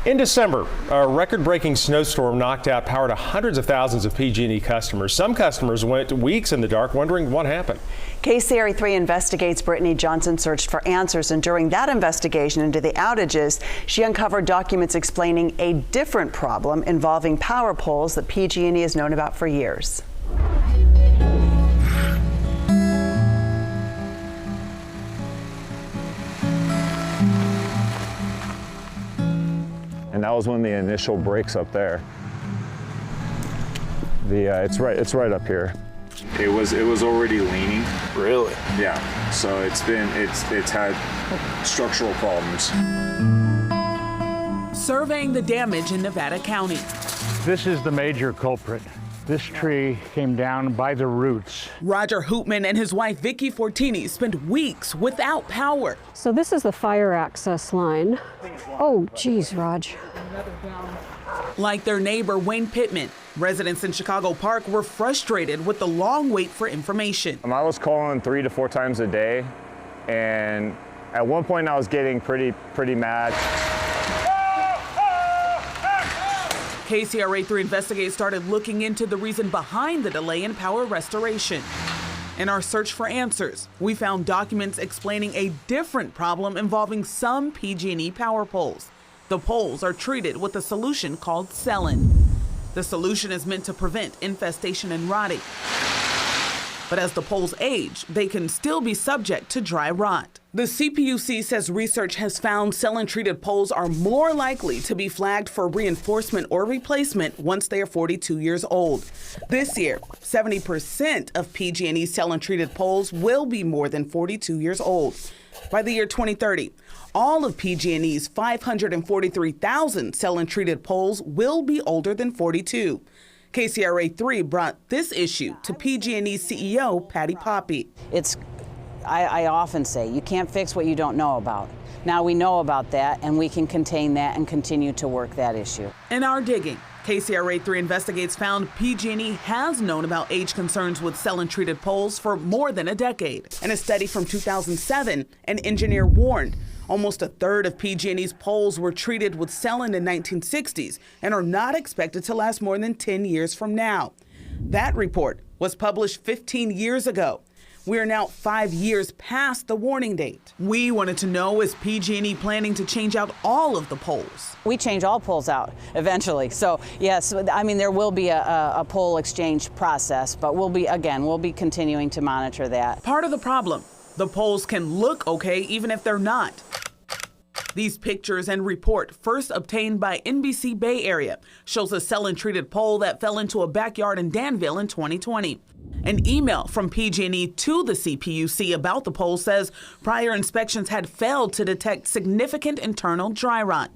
In December, a record-breaking snowstorm knocked out power to hundreds of thousands of PG&E customers. Some customers went weeks in the dark wondering what happened. KCRA 3 investigates. Brittany Johnson searched for answers, and during that investigation into the outages, she uncovered documents explaining a different problem involving power poles that PG&E has known about for years. And that was one of the initial breaks up there. It's right up here. It was already leaning. Really? Yeah. So it's had structural problems. Surveying the damage in Nevada County. This is the major culprit. This tree came down by the roots. Roger Hoopman and his wife Vicky Fortini spent weeks without power. So this is the fire access line. Oh, geez, Raj. Like their neighbor Wayne Pittman, residents in Chicago Park were frustrated with the long wait for information. I was calling 3 to 4 times a day, and at one point I was getting pretty mad. KCRA 3 investigators started looking into the reason behind the delay in power restoration. In our search for answers, we found documents explaining a different problem involving some PG&E power poles. The poles are treated with a solution called Cellon. The solution is meant to prevent infestation and rotting. But as the poles age, they can still be subject to dry rot. The CPUC says research has found Cellon-treated poles are more likely to be flagged for reinforcement or replacement once they are 42 years old. This year, 70% of PG&E Cellon-treated poles will be more than 42 years old. By the year 2030, all of PG&E's 543,000 Cellon-treated poles will be older than 42. KCRA 3 brought this issue to PG&E CEO Patty Poppe. I often say, you can't fix what you don't know about. Now we know about that, and we can contain that and continue to work that issue. In our digging, KCRA 3 investigates found PG&E has known about age concerns with Cellon-treated poles for more than a decade. In a study from 2007, an engineer warned almost a third of PG&E's poles were treated with Cellon in the 1960s and are not expected to last more than 10 years from now. That report was published 15 years ago. We are now 5 years past the warning date. We wanted to know, is PG&E planning to change out all of the poles? We change all poles out eventually. So yes, I mean, there will be a pole exchange process, but we'll be continuing to monitor that. Part of the problem, the poles can look okay even if they're not. These pictures and report, first obtained by NBC Bay Area, shows a Cellon-treated pole that fell into a backyard in Danville in 2020. An email from PG&E to the CPUC about the pole says prior inspections had failed to detect significant internal dry rot.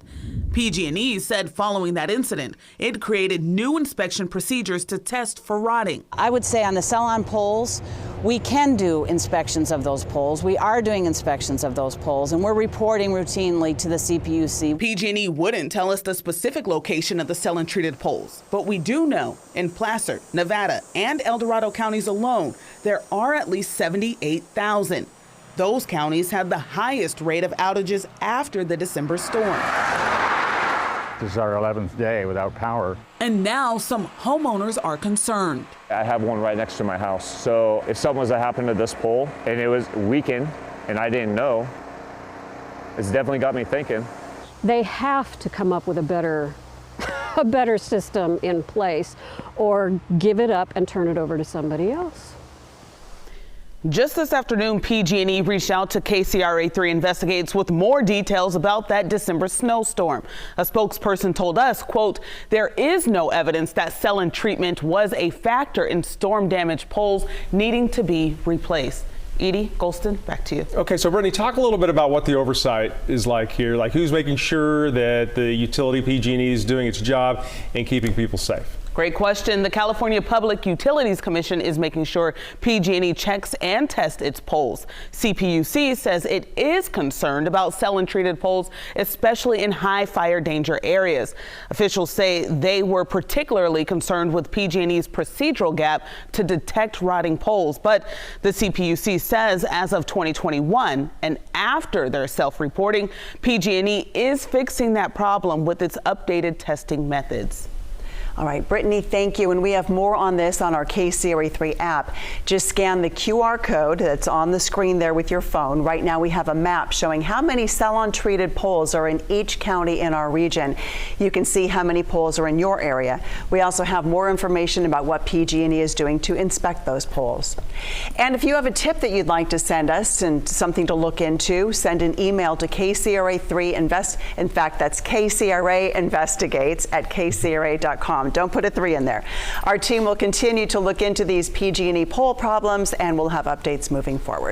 PG&E said following that incident, it created new inspection procedures to test for rotting. I would say on the Cellon poles, we can do inspections of those poles. We are doing inspections of those poles, and we're reporting routinely to the CPUC. PG&E wouldn't tell us the specific location of the Cellon-treated poles, but we do know in Placer, Nevada, and El Dorado counties alone, there are at least 78,000. Those counties had the highest rate of outages after the December storm. This is our 11th day without power. And now some homeowners are concerned. I have one right next to my house. So if something was to happen to this pole and it was weakened and I didn't know, it's definitely got me thinking. They have to come up with a better system in place, or give it up and turn it over to somebody else. Just this afternoon, PG&E reached out to KCRA 3 Investigates with more details about that December snowstorm. A spokesperson told us, quote, there is no evidence that Cellon treatment was a factor in storm damaged poles needing to be replaced. Edie, Golston, back to you. Okay, so Brittany, talk a little bit about what the oversight is like here. Like, who's making sure that the utility PG&E is doing its job and keeping people safe? Great question. The California Public Utilities Commission is making sure PG&E checks and tests its poles. CPUC says it is concerned about Cellon-treated poles, especially in high fire danger areas. Officials say they were particularly concerned with PG&E's procedural gap to detect rotting poles. But the CPUC says as of 2021 and after their self-reporting, PG&E is fixing that problem with its updated testing methods. All right, Brittany, thank you. And we have more on this on our KCRA 3 app. Just scan the QR code that's on the screen there with your phone. Right now we have a map showing how many Cellon-treated poles are in each county in our region. You can see how many poles are in your area. We also have more information about what PG&E is doing to inspect those poles. And if you have a tip that you'd like to send us and something to look into, send an email to KCRA3invest. In fact, that's KCRA investigates at KCRA.com. Don't put a 3 in there. Our team will continue to look into these PG&E pole problems, and we'll have updates moving forward.